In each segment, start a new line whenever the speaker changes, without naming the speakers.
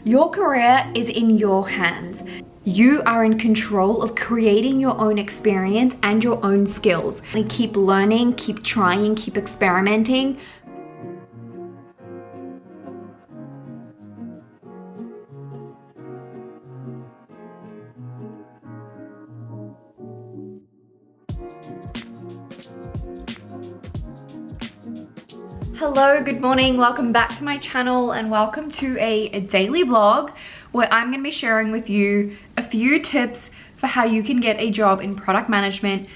Your career is in your hands. You are in control of creating your own experience and your own skills. And keep learning, keep trying, keep experimenting. Hello, good morning, welcome back to my channel and welcome to a daily vlog where I'm going to be sharing with you a few tips for how you can get a job in product management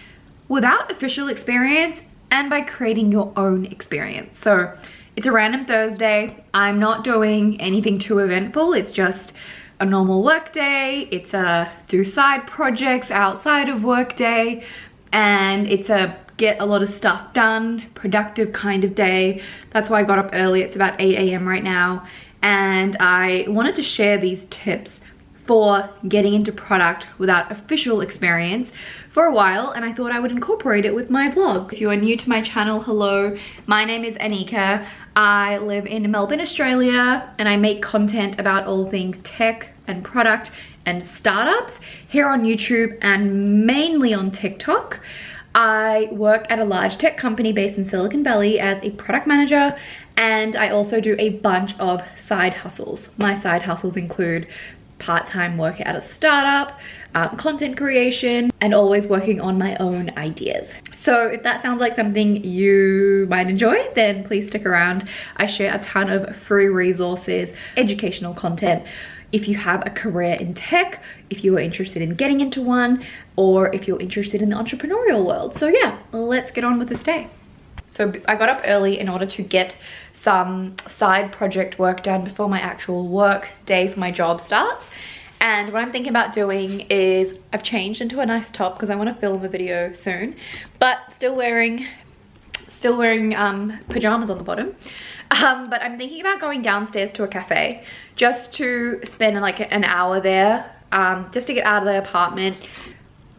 without official experience and by creating your own experience. So it's a random Thursday. I'm not doing anything too eventful. It's just a normal work day. It's a do side projects outside of work day, and it's a get a lot of stuff done, productive kind of day. That's why I got up early. It's about 8 a.m. right now. And I wanted to share these tips for getting into product without official experience for a while, and I thought I would incorporate it with my vlog. If you are new to my channel, hello, my name is Anika. I live in Melbourne, Australia, and I make content about all things tech and product and startups here on YouTube and mainly on TikTok. I work at a large tech company based in Silicon Valley as a product manager, and I also do a bunch of side hustles. My side hustles include part-time work at a startup, content creation, and always working on my own ideas. So if that sounds like something you might enjoy, then please stick around. I share a ton of free resources, educational content. If you have a career in tech, if you are interested in getting into one, or if you're interested in the entrepreneurial world. So yeah, let's get on with this day. So I got up early in order to get some side project work done before my actual work day for my job starts. And what I'm thinking about doing is I've changed into a nice top because I want to film a video soon, but still wearing pajamas on the bottom. But I'm thinking about going downstairs to a cafe just to spend like an hour there, just to get out of the apartment,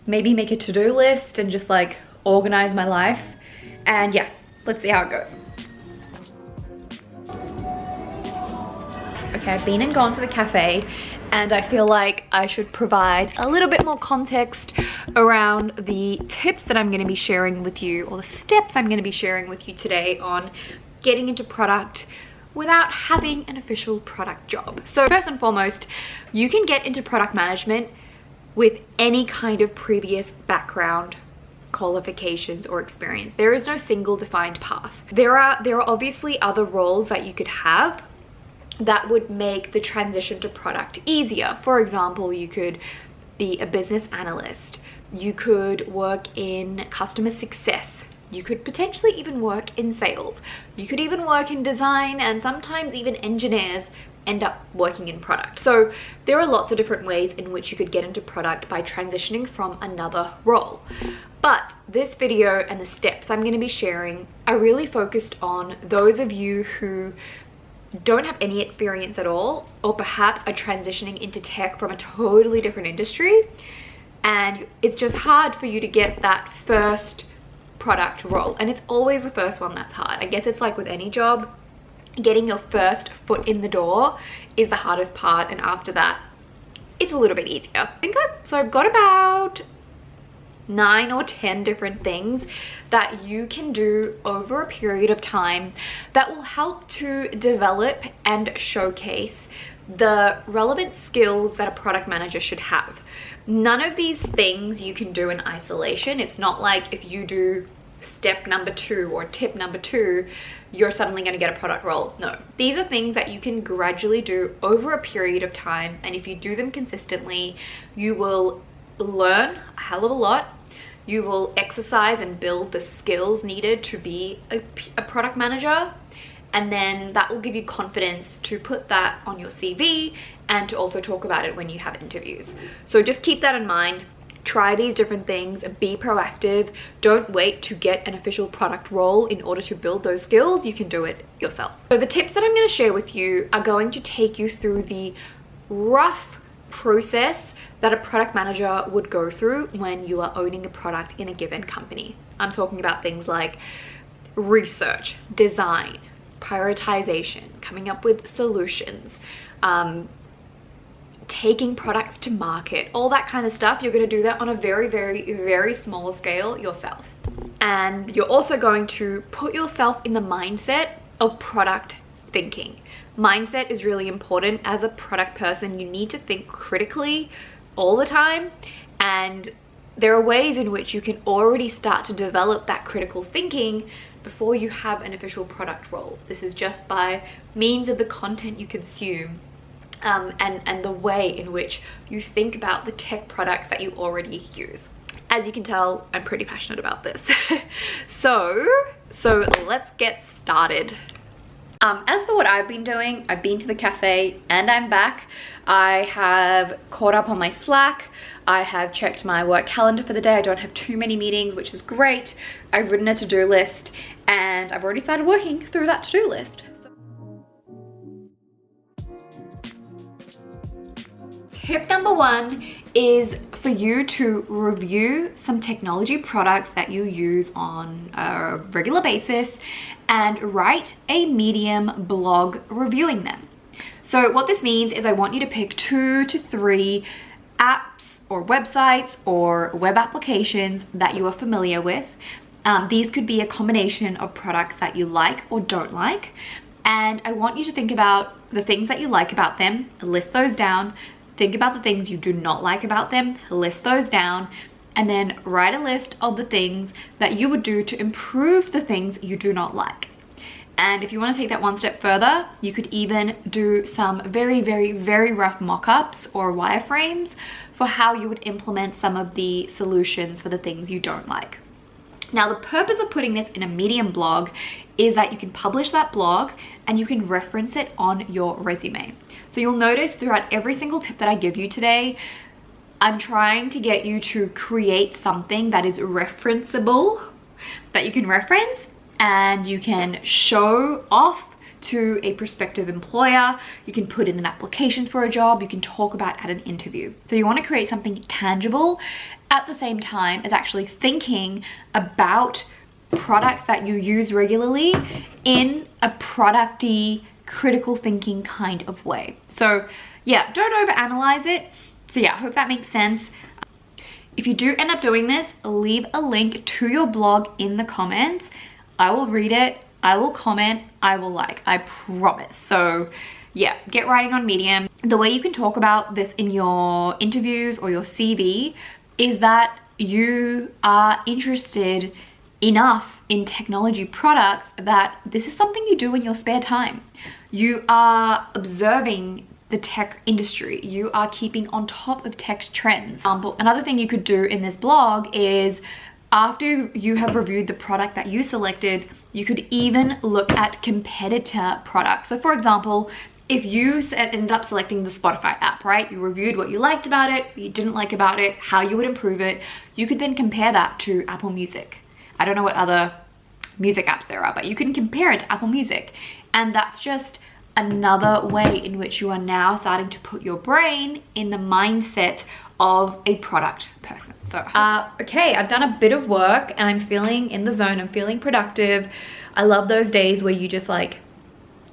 maybe make a to-do list and just like organize my life. And yeah, let's see how it goes. Okay, I've been and gone to the cafe, and I feel like I should provide a little bit more context around the tips that I'm going to be sharing with you, or the steps I'm going to be sharing with you today on getting into product without having an official product job. So first and foremost, you can get into product management with any kind of previous background, qualifications, or experience. There is no single defined path. There are obviously other roles that you could have that would make the transition to product easier. For example, you could be a business analyst. You could work in customer success. You could potentially even work in sales. You could even work in design, and sometimes even engineers end up working in product. So there are lots of different ways in which you could get into product by transitioning from another role. But this video and the steps I'm going to be sharing are really focused on those of you who don't have any experience at all, or perhaps are transitioning into tech from a totally different industry, and it's just hard for you to get that first product role. And it's always the first one that's hard. I guess it's like with any job, getting your first foot in the door is the hardest part, and after that it's a little bit easier. I've got about 9 or 10 different things that you can do over a period of time that will help to develop and showcase the relevant skills that a product manager should have. None of these things you can do in isolation. It's not like if you do step number 2 or tip number 2, you're suddenly going to get a product role. No, these are things that you can gradually do over a period of time, and if you do them consistently, you will learn a hell of a lot. You will exercise and build the skills needed to be a product manager, and then that will give you confidence to put that on your CV and to also talk about it when you have interviews. So just keep that in mind. Try these different things, be proactive. Don't wait to get an official product role in order to build those skills. You can do it yourself. So the tips that I'm going to share with you are going to take you through the rough process that a product manager would go through when you are owning a product in a given company. I'm talking about things like research, design, prioritization, coming up with solutions, taking products to market, all that kind of stuff, you're going to do that on a very, very, very small scale yourself. And you're also going to put yourself in the mindset of product thinking. Mindset is really important. As a product person, you need to think critically all the time, and there are ways in which you can already start to develop that critical thinking before you have an official product role. This is just by means of the content you consume, and the way in which you think about the tech products that you already use. As you can tell, I'm pretty passionate about this. So let's get started. As for what I've been doing, I've been to the cafe and I'm back. I have caught up on my Slack. I have checked my work calendar for the day. I don't have too many meetings, which is great. I've written a to-do list and I've already started working through that to-do list. Tip number one is for you to review some technology products that you use on a regular basis and write a Medium blog reviewing them. So what this means is I want you to pick 2 to 3 apps or websites or web applications that you are familiar with. These could be a combination of products that you like or don't like. And I want you to think about the things that you like about them, list those down. Think about the things you do not like about them, list those down, and then write a list of the things that you would do to improve the things you do not like. And if you want to take that one step further, you could even do some very, very, very rough mock-ups or wireframes for how you would implement some of the solutions for the things you don't like. Now, the purpose of putting this in a Medium blog is that you can publish that blog and you can reference it on your resume. So you'll notice throughout every single tip that I give you today, I'm trying to get you to create something that is referenceable, that you can reference and you can show off to a prospective employer. You can put in an application for a job, you can talk about at an interview. So you want to create something tangible at the same time as actually thinking about products that you use regularly in a producty, critical thinking kind of way. So yeah, don't overanalyze it. So yeah, I hope that makes sense. If you do end up doing this, leave a link to your blog in the comments. I will read it, I will comment, I will like, I promise. So yeah, get writing on Medium. The way you can talk about this in your interviews or your CV is that you are interested enough in technology products that this is something you do in your spare time. You are observing the tech industry. You are keeping on top of tech trends. Another thing you could do in this blog is after you have reviewed the product that you selected, you could even look at competitor products. So for example, if you ended up selecting the Spotify app, right? You reviewed what you liked about it, what you didn't like about it, how you would improve it. You could then compare that to Apple Music. I don't know what other music apps there are, but you can compare it to Apple Music. And that's just another way in which you are now starting to put your brain in the mindset of a product person. So, okay, I've done a bit of work and I'm feeling in the zone, I'm feeling productive. I love those days where you just like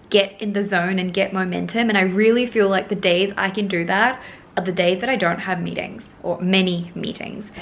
get in the zone and get momentum. And I really feel like the days I can do that are the days that I don't have meetings or many meetings.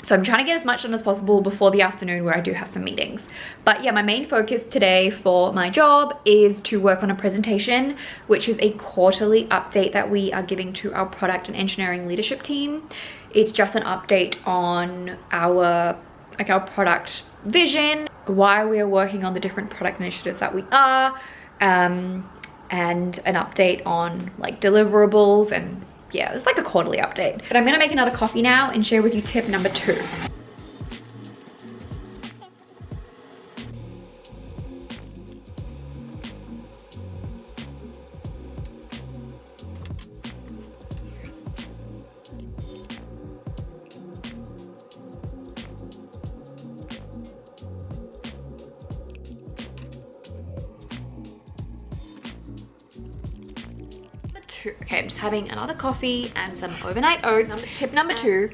So I'm trying to get as much done as possible before the afternoon where I do have some meetings. But yeah, my main focus today for my job is to work on a presentation, which is a quarterly update that we are giving to our product and engineering leadership team. It's just an update on our product vision, why we are working on the different product initiatives that we are, and an update on like deliverables, and yeah, it's like a quarterly update. But I'm gonna make another coffee now and share with you tip number 2. Okay, I'm just having another coffee and some overnight oats. Tip number 2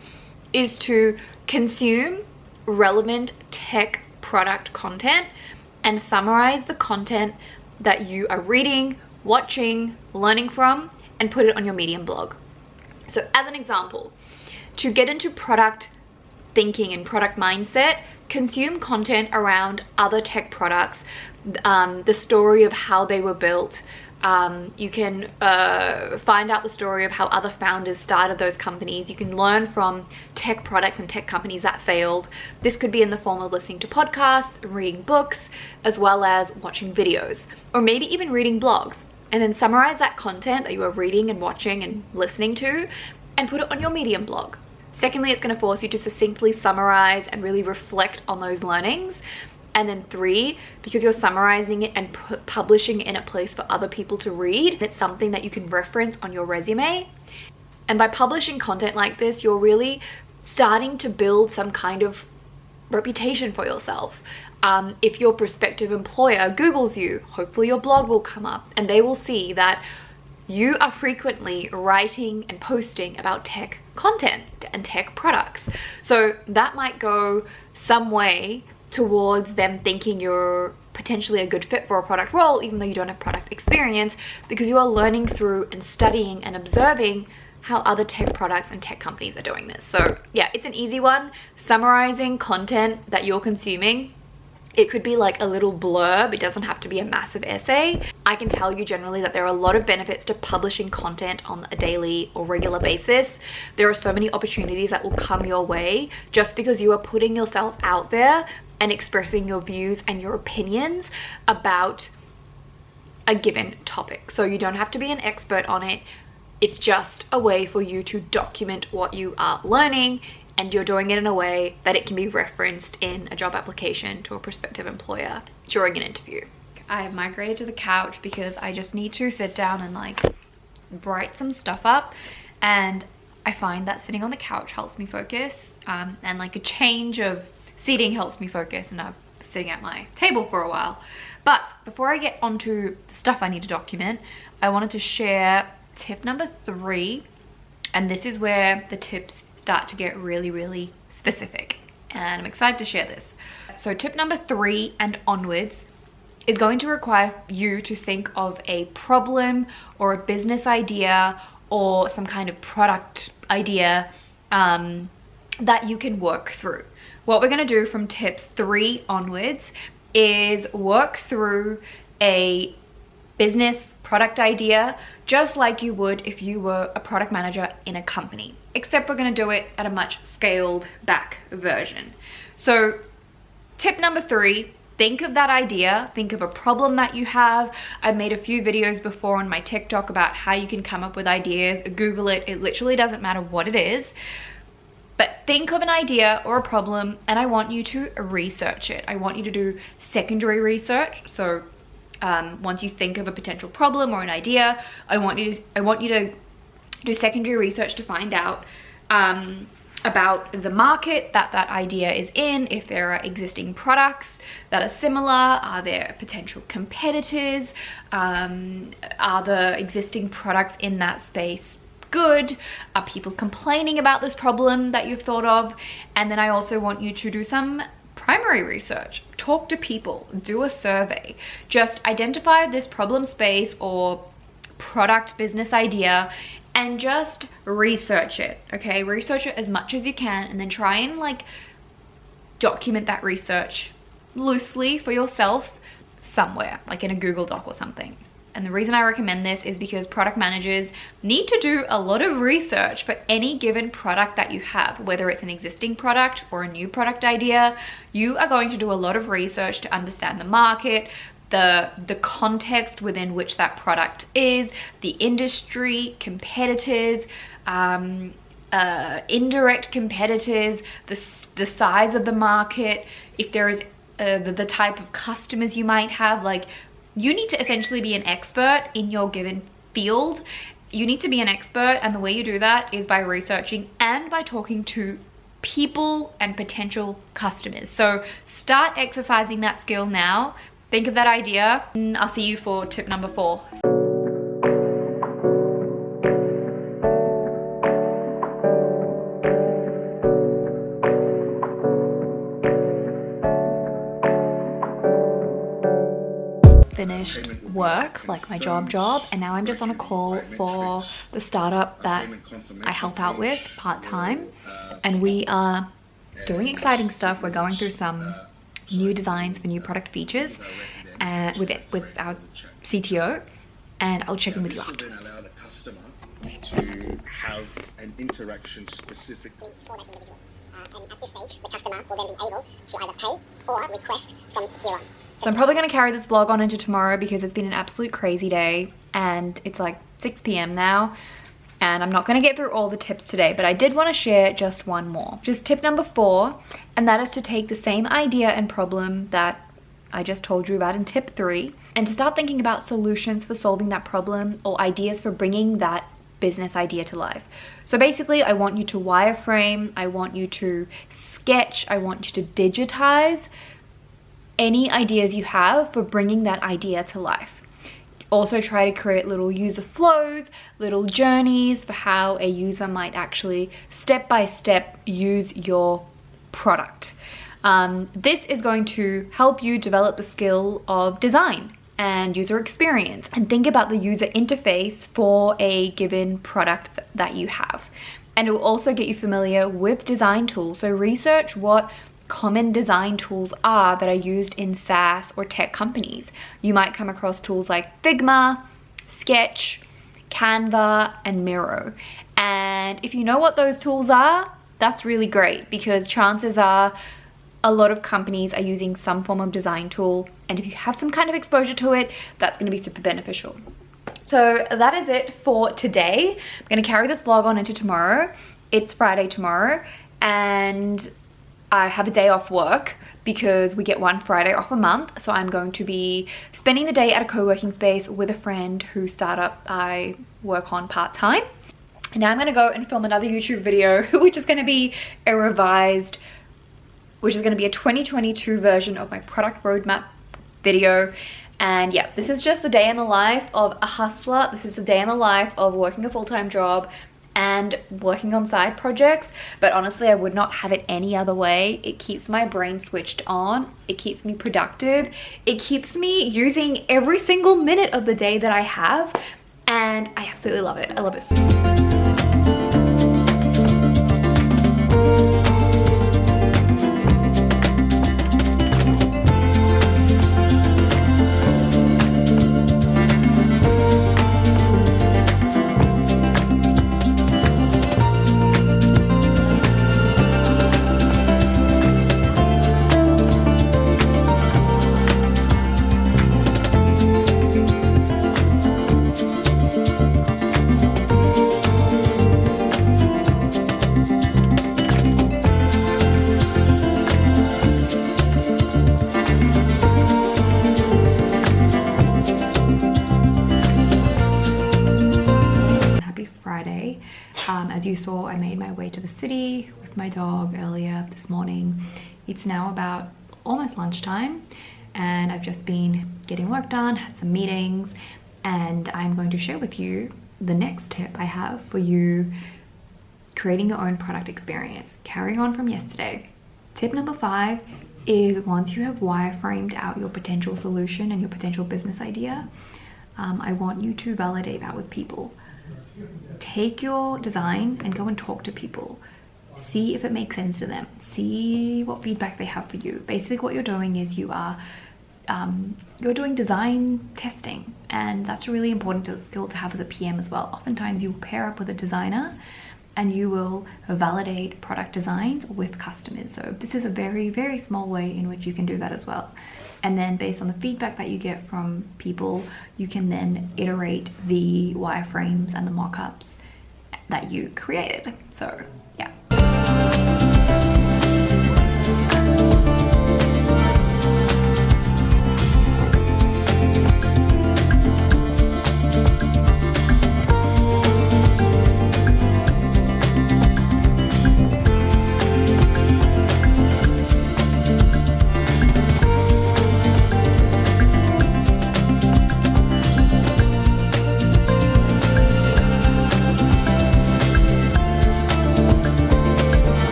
is to consume relevant tech product content and summarize the content that you are reading, watching, learning from, and put it on your Medium blog. So as an example, to get into product thinking and product mindset, consume content around other tech products, the story of how they were built. You can find out the story of how other founders started those companies. You can learn from tech products and tech companies that failed. This could be in the form of listening to podcasts, reading books, as well as watching videos, or maybe even reading blogs. And then summarize that content that you are reading and watching and listening to and put it on your Medium blog. Secondly, it's going to force you to succinctly summarize and really reflect on those learnings. And then 3, because you're summarizing it and publishing it in a place for other people to read, it's something that you can reference on your resume. And by publishing content like this, you're really starting to build some kind of reputation for yourself. If your prospective employer Googles you, hopefully your blog will come up and they will see that you are frequently writing and posting about tech content and tech products. So that might go some way towards them thinking you're potentially a good fit for a product role, even though you don't have product experience, because you are learning through and studying and observing how other tech products and tech companies are doing this. So yeah, it's an easy one. Summarizing content that you're consuming. It could be like a little blurb. It doesn't have to be a massive essay. I can tell you generally that there are a lot of benefits to publishing content on a daily or regular basis. There are so many opportunities that will come your way just because you are putting yourself out there and expressing your views and your opinions about a given topic. So you don't have to be an expert on it. It's just a way for you to document what you are learning, and you're doing it in a way that it can be referenced in a job application to a prospective employer during an interview. I have migrated to the couch because I just need to sit down and like write some stuff up, and I find that sitting on the couch helps me focus, and like a change of seating helps me focus, and I'm sitting at my table for a while. But before I get onto the stuff I need to document, I wanted to share tip number 3, and this is where the tips start to get really, really specific, and I'm excited to share this. So tip number 3 and onwards is going to require you to think of a problem or a business idea or some kind of product idea that you can work through. What we're going to do from tips 3 onwards is work through a business product idea just like you would if you were a product manager in a company, except we're going to do it at a much scaled back version. So tip number 3, think of that idea, think of a problem that you have. I've made a few videos before on my TikTok about how you can come up with ideas. Google it. It literally doesn't matter what it is. But think of an idea or a problem, and I want you to research it. I want you to do secondary research. So once you think of a potential problem or an idea, I want you to do secondary research to find out about the market that idea is in, if there are existing products that are similar, are there potential competitors, are the existing products in that space good, are people complaining about this problem that you've thought of. And then I also want you to do some primary research, talk to people, do a survey, just identify this problem space or product business idea and just research it. Okay, research it as much as you can, and then try and like document that research loosely for yourself somewhere, like in a Google Doc or something. And the reason I recommend this is because product managers need to do a lot of research for any given product that you have, whether it's an existing product or a new product idea. You are going to do a lot of research to understand the market, the context within which that product is, the industry, competitors, indirect competitors, the size of the market, if there is the type of customers you might have. Like, you need to essentially be an expert in your given field. You need to be an expert, and the way you do that is by researching and by talking to people and potential customers. So start exercising that skill now. Think of that idea, and I'll see you for tip number 4. Finished work, like my job, and now I'm just on a call for the startup that I help out with part-time, and we are doing exciting stuff. We're going through some new designs for new product features with our CTO, and I'll check in with you afterwards.
To have an interaction specifically for that individual. And at this stage, the customer will then be able to either pay or request from here on.
So I'm probably going to carry this vlog on into tomorrow because it's been an absolute crazy day, and it's like 6 p.m. now, and I'm not going to get through all the tips today, but I did want to share just one more. Just tip number 4, and that is to take the same idea and problem that I just told you about in tip 3, and to start thinking about solutions for solving that problem or ideas for bringing that business idea to life. So basically, I want you to wireframe, I want you to sketch, I want you to digitize any ideas you have for bringing that idea to life. Also try to create little user flows, little journeys for how a user might actually step by step use your product. This is going to help you develop the skill of design and user experience, and think about the user interface for a given product that you have. And it will also get you familiar with design tools. So research what common design tools are that are used in SaaS or tech companies. You might come across tools like Figma, Sketch, Canva, and Miro. And if you know what those tools are, that's really great, because chances are a lot of companies are using some form of design tool, and if you have some kind of exposure to it, that's going to be super beneficial. So that is it for today. I'm going to carry this vlog on into tomorrow. It's Friday tomorrow, and I have a day off work because we get one Friday off a month. So I'm going to be spending the day at a co-working space with a friend whose startup I work on part-time. And now I'm going to go and film another YouTube video, which is going to be a revised, which is going to be a 2022 version of my product roadmap video. And yeah, this is just the day in the life of a hustler. This is the day in the life of working a full-time job and working on side projects. But honestly, I would not have it any other way. It keeps my brain switched on. It keeps me productive. It keeps me using every single minute of the day that I have. And I absolutely love it. I love it so much. As you saw, I made my way to the city with my dog earlier this morning. It's now about almost lunchtime, and I've just been getting work done, had some meetings, and I'm going to share with you the next tip I have for you creating your own product experience, carrying on from yesterday. Tip number 5 is, once you have wireframed out your potential solution and your potential business idea, I want you to validate that with people. Take your design and go and talk to people. See if it makes sense to them. See what feedback they have for you. Basically what you're doing is you're doing design testing, and that's a really important skill to have as a PM as well. Oftentimes you will pair up with a designer and you will validate product designs with customers. So this is a very, very small way in which you can do that as well. And then based on the feedback that you get from people, you can then iterate the wireframes and the mock-ups that you created. So yeah.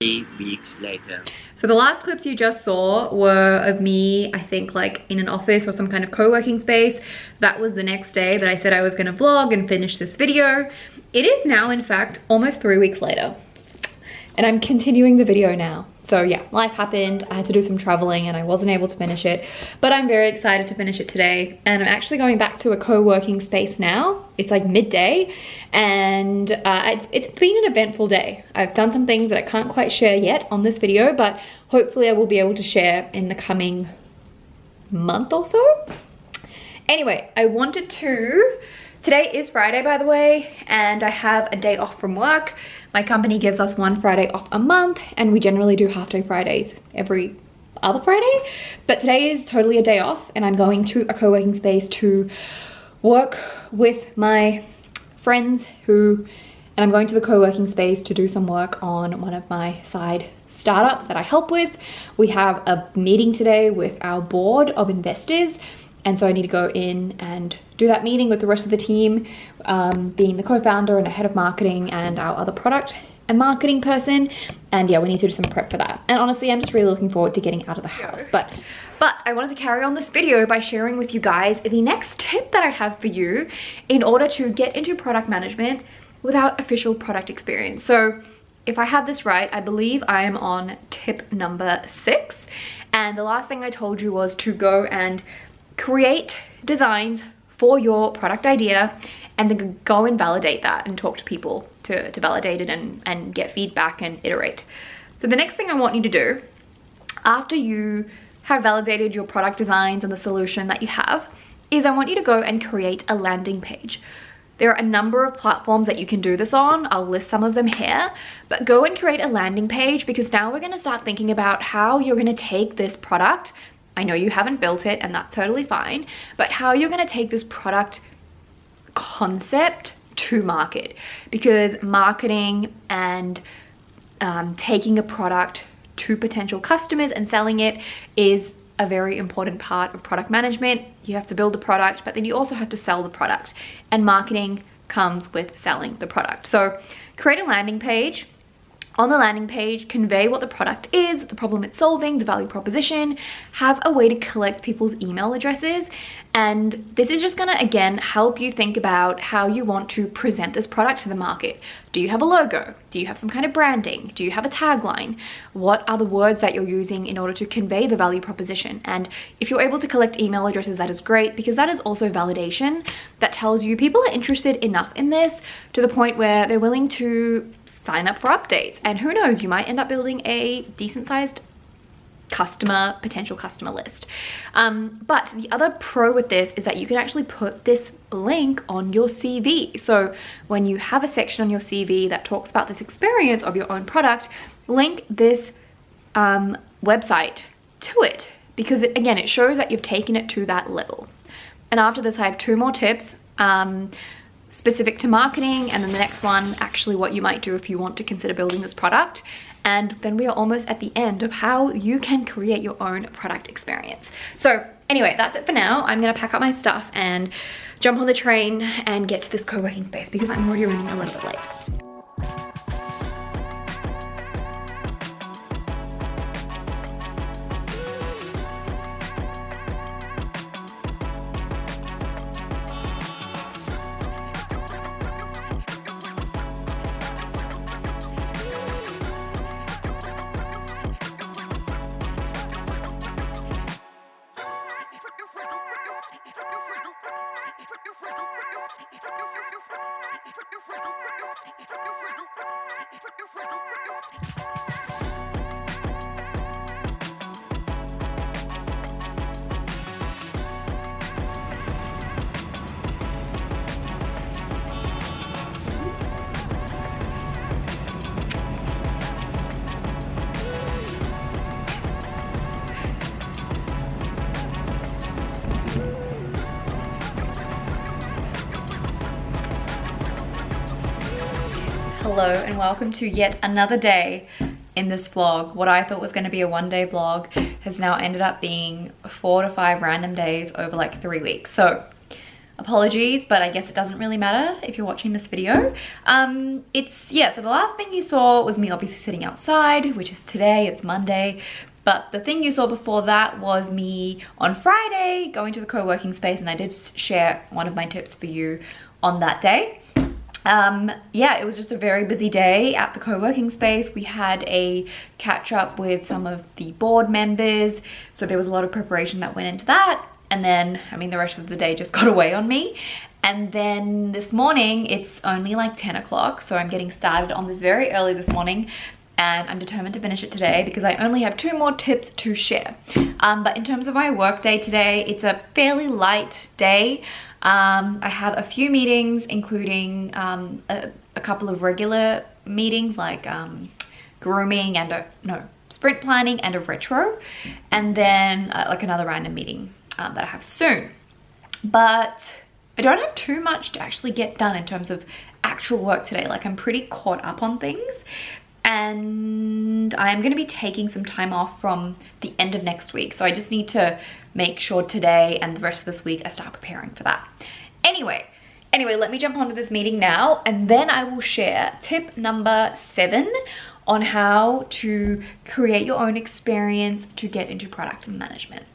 3 weeks later.
So the last clips you just saw were of me, I think like in an office or some kind of co-working space. That was the next day that I said I was gonna vlog and finish this video. It is now, in fact, almost 3 weeks later. And I'm continuing the video now. So yeah, life happened. I had to do some traveling and I wasn't able to finish it, but I'm very excited to finish it today. And I'm actually going back to a co-working space now. It's like midday and it's been an eventful day. I've done some things that I can't quite share yet on this video, but hopefully I will be able to share in the coming month or so. Anyway, today is Friday, by the way, and I have a day off from work. My company gives us one Friday off a month, and we generally do half day Fridays every other Friday. But today is totally a day off, and I'm going to a co-working space to work with my friends and I'm going to the co-working space to do some work on one of my side startups that I help with. We have a meeting today with our board of investors. And so I need to go in and do that meeting with the rest of the team, being the co-founder and a head of marketing and our other product and marketing person. And yeah, we need to do some prep for that. And honestly, I'm just really looking forward to getting out of the house. But I wanted to carry on this video by sharing with you guys the next tip that I have for you in order to get into product management without official product experience. So if I have this right, I believe I am on tip number 6. And the last thing I told you was to go and create designs for your product idea and then go and validate that and talk to people to validate it and get feedback and iterate. So the next thing I want you to do after you have validated your product designs and the solution that you have is I want you to go and create a landing page. There are a number of platforms that you can do this on. I'll list some of them here, but go and create a landing page because now we're going to start thinking about how you're going to take this product. I know you haven't built it and that's totally fine, but how you're gonna take this product concept to market, because marketing and taking a product to potential customers and selling it is a very important part of product management. You have to build the product, but then you also have to sell the product, and marketing comes with selling the product. So create a landing page. On the landing page, convey what the product is, the problem it's solving, the value proposition, have a way to collect people's email addresses. And this is just gonna, again, help you think about how you want to present this product to the market. Do you have a logo? Do you have some kind of branding? Do you have a tagline? What are the words that you're using in order to convey the value proposition? And if you're able to collect email addresses, that is great, because that is also validation that tells you people are interested enough in this to the point where they're willing to sign up for updates. And who knows, you might end up building a decent sized potential customer list. But the other pro with this is that you can actually put this link on your CV. So when you have a section on your CV that talks about this experience of your own product, link this website to it, because again, it shows that you've taken it to that level. And after this, I have 2 more tips specific to marketing, and then the next one, actually what you might do if you want to consider building this product. And then we are almost at the end of how you can create your own product experience. So anyway, that's it for now. I'm gonna pack up my stuff and jump on the train and get to this co-working space because I'm already running a little bit late. Hello and welcome to yet another day in this vlog. What I thought was going to be a one-day vlog has now ended up being 4 to 5 random days over like 3 weeks. So Apologies, but I guess it doesn't really matter if you're watching this video. Yeah, so the last thing you saw was me obviously sitting outside, which is today, it's Monday. But the thing you saw before that was me on Friday going to the co-working space, and I did share one of my tips for you on that day. Yeah, it was just a very busy day at the co-working space. We had a catch up with some of the board members, so there was a lot of preparation that went into that. And then, I mean, the rest of the day just got away on me. And then this morning, it's only like 10 o'clock, so I'm getting started on this very early this morning, and I'm determined to finish it today because I only have 2 more tips to share. But in terms of my work day today, it's a fairly light day. I have a few meetings, including a couple of regular meetings like grooming and sprint planning and a retro, and then like another random meeting that I have soon. But I don't have too much to actually get done in terms of actual work today. Like, I'm pretty caught up on things, and I am going to be taking some time off from the end of next week. So I just need to make sure today and the rest of this week I start preparing for that. Anyway, let me jump onto this meeting now, and then I will share tip number 7 on how to create your own experience to get into product management.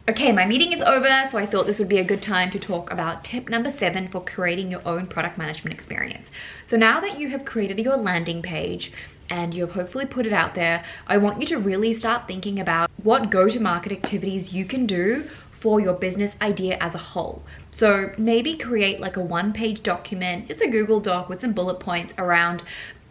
Okay, my meeting is over, so I thought this would be a good time to talk about tip number 7 for creating your own product management experience. So now that you have created your landing page and you've hopefully put it out there, I want you to really start thinking about what go-to-market activities you can do for your business idea as a whole. So maybe create like a 1-page document, just a Google Doc with some bullet points around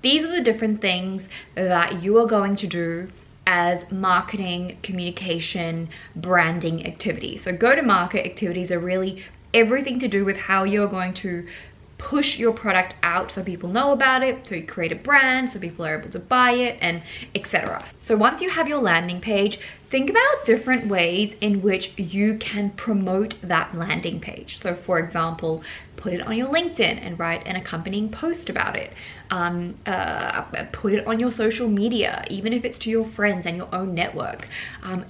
these are the different things that you are going to do as marketing, communication, branding activities. So go-to-market activities are really everything to do with how you're going to push your product out so people know about it, so you create a brand, so people are able to buy it, and etc. So once you have your landing page, think about different ways in which you can promote that landing page. So for example, put it on your LinkedIn and write an accompanying post about it. Put it on your social media, even if it's to your friends and your own network.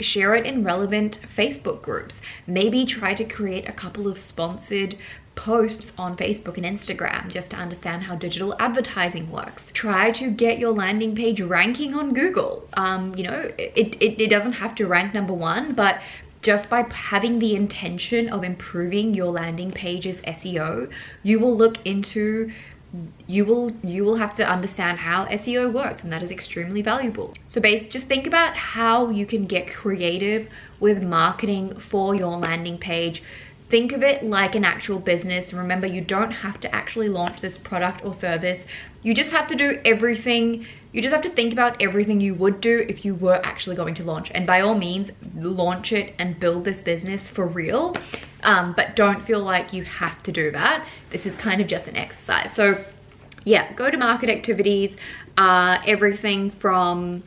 Share it in relevant Facebook groups. Maybe try to create a couple of sponsored posts on Facebook and Instagram just to understand how digital advertising works. Try to get your landing page ranking on Google. You know, it doesn't have to rank number 1, but just by having the intention of improving your landing page's SEO, you will look into, you will have to understand how SEO works, and that is extremely valuable. So just think about how you can get creative with marketing for your landing page. Think of it like an actual business. Remember, you don't have to actually launch this product or service. You just have to do everything. You just have to think about everything you would do if you were actually going to launch. And by all means, launch it and build this business for real. But don't feel like you have to do that. This is kind of just an exercise. So yeah, go-to-market activities are everything from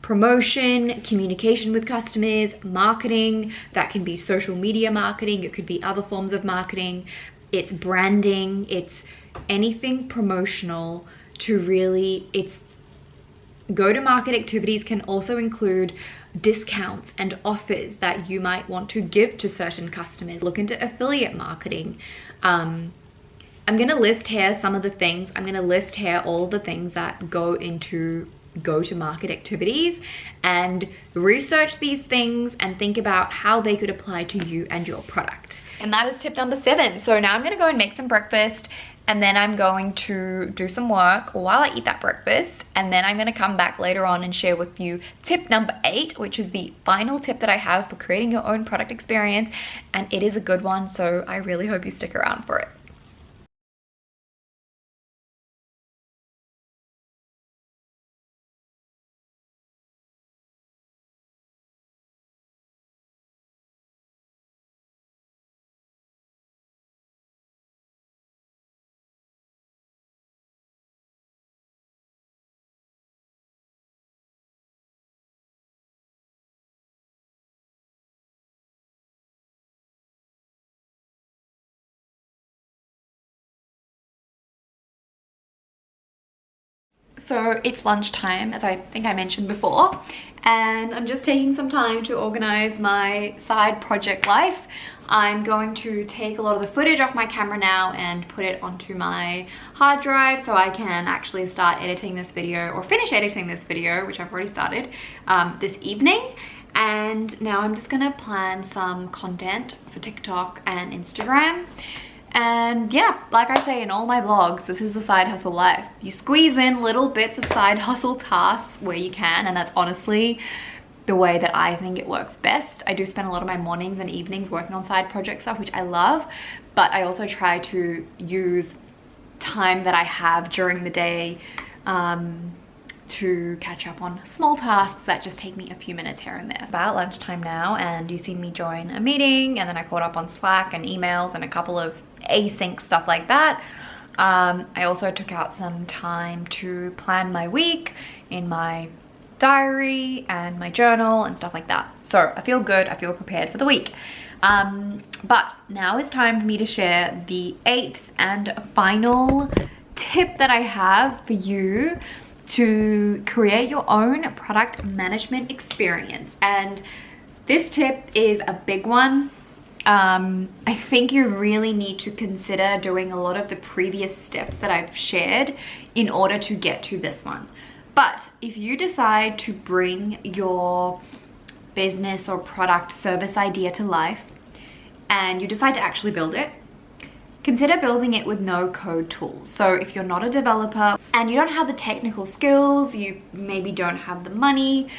promotion, communication with customers, marketing. That can be social media marketing, it could be other forms of marketing, it's branding, it's anything promotional to really, it's go-to-market activities can also include discounts and offers that you might want to give to certain customers. Look into affiliate marketing. I'm gonna list here some of the things, I'm gonna list here all the things that go into go-to-market activities, and research these things and think about how they could apply to you and your product. And that is tip number 7. So now I'm gonna go and make some breakfast, and then I'm going to do some work while I eat that breakfast, and then I'm gonna come back later on and share with you tip number 8, which is the final tip that I have for creating your own product experience, and it is a good one, so I really hope you stick around for it. So it's lunchtime, as I think I mentioned before, and I'm just taking some time to organize my side project life. I'm going to take a lot of the footage off my camera now and put it onto my hard drive so I can actually start editing this video, or finish editing this video, which I've already started this evening. And now I'm just gonna plan some content for TikTok and Instagram. And yeah, like I say in all my vlogs, this is the side hustle life. You squeeze in little bits of side hustle tasks where you can, and that's honestly the way that I think it works best. I do spend a lot of my mornings and evenings working on side project stuff, which I love, but I also try to use time that I have during the day to catch up on small tasks that just take me a few minutes here and there. It's about lunchtime now, and you see me join a meeting, and then I caught up on Slack and emails and a couple of async stuff like that. I also took out some time to plan my week in my diary and my journal and stuff like that. So I feel good, I feel prepared for the week. But now it's time for me to share the 8th and final tip that I have for you to create your own product management experience. And this tip is a big one. I think you really need to consider doing a lot of the previous steps that I've shared in order to get to this one. But if you decide to bring your business or product service idea to life and you decide to actually build it, consider building it with no code tools. So if you're not a developer and you don't have the technical skills, you maybe don't have the money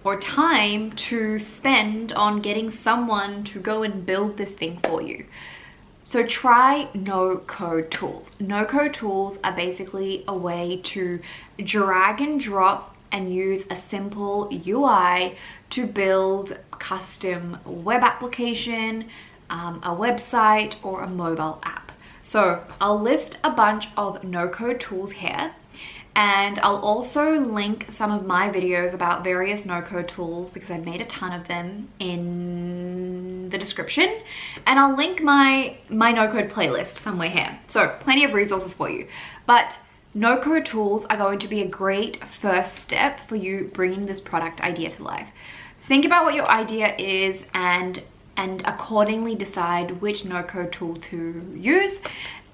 or time to spend on getting someone to go and build this thing for you. So try no code tools. No code tools are basically a way to drag and drop and use a simple UI to build custom web application, a website, or a mobile app. So I'll list a bunch of no-code tools here, and I'll also link some of my videos about various no-code tools because I've made a ton of them in the description, and I'll link my no-code playlist somewhere here. So plenty of resources for you. But no-code tools are going to be a great first step for you bringing this product idea to life. Think about what your idea is and accordingly decide which no-code tool to use.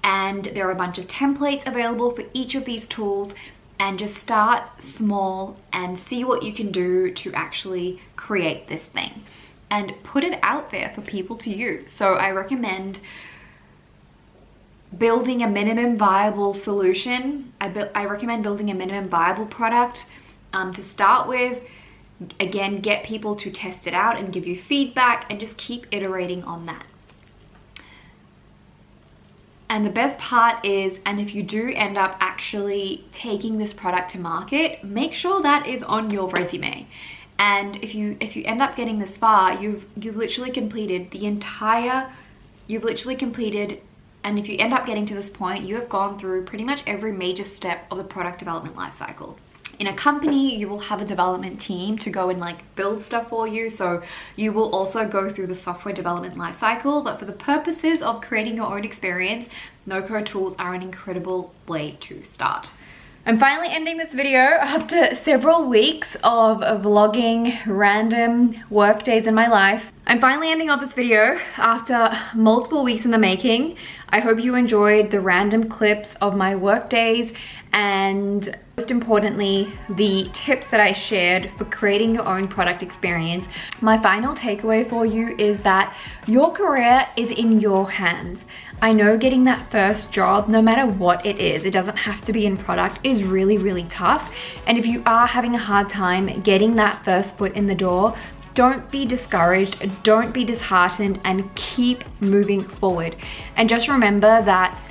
And there are a bunch of templates available for each of these tools, and just start small and see what you can do to actually create this thing and put it out there for people to use. So I recommend building a minimum viable solution. I recommend building a minimum viable product to start with. Again, get people to test it out and give you feedback, and just keep iterating on that. And the best part is, and if you do end up actually taking this product to market, make sure that is on your resume. And if you end up getting this far, you've literally completed the entire, and if you end up getting to this point, you have gone through pretty much every major step of the product development lifecycle. In a company, you will have a development team to go and build stuff for you. So you will also go through the software development lifecycle. But for the purposes of creating your own experience, no-code tools are an incredible way to start. I'm finally ending this video after several weeks of vlogging random work days in my life. I'm finally ending off this video after multiple weeks in the making. I hope you enjoyed the random clips of my work days, and most importantly, the tips that I shared for creating your own product experience. My final takeaway for you is that your career is in your hands. I know getting that first job, no matter what it is, it doesn't have to be in product, is really, really tough. And if you are having a hard time getting that first foot in the door, don't be discouraged, don't be disheartened, and keep moving forward. And just remember that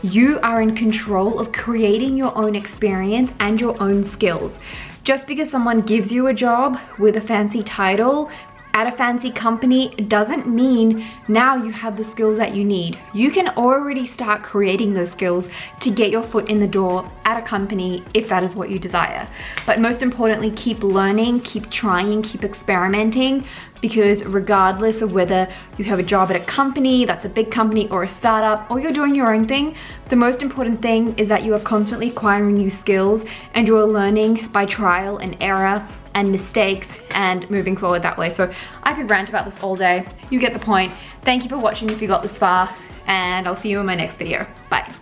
you are in control of creating your own experience and your own skills. Just because someone gives you a job with a fancy title at a fancy company doesn't mean now you have the skills that you need. You can already start creating those skills to get your foot in the door at a company if that is what you desire. But most importantly, keep learning, keep trying, keep experimenting, because regardless of whether you have a job at a company that's a big company or a startup, or you're doing your own thing, the most important thing is that you are constantly acquiring new skills and you are learning by trial and error and mistakes and moving forward that way. So I could rant about this all day. You get the point. Thank you for watching if you got this far, and I'll see you in my next video. Bye.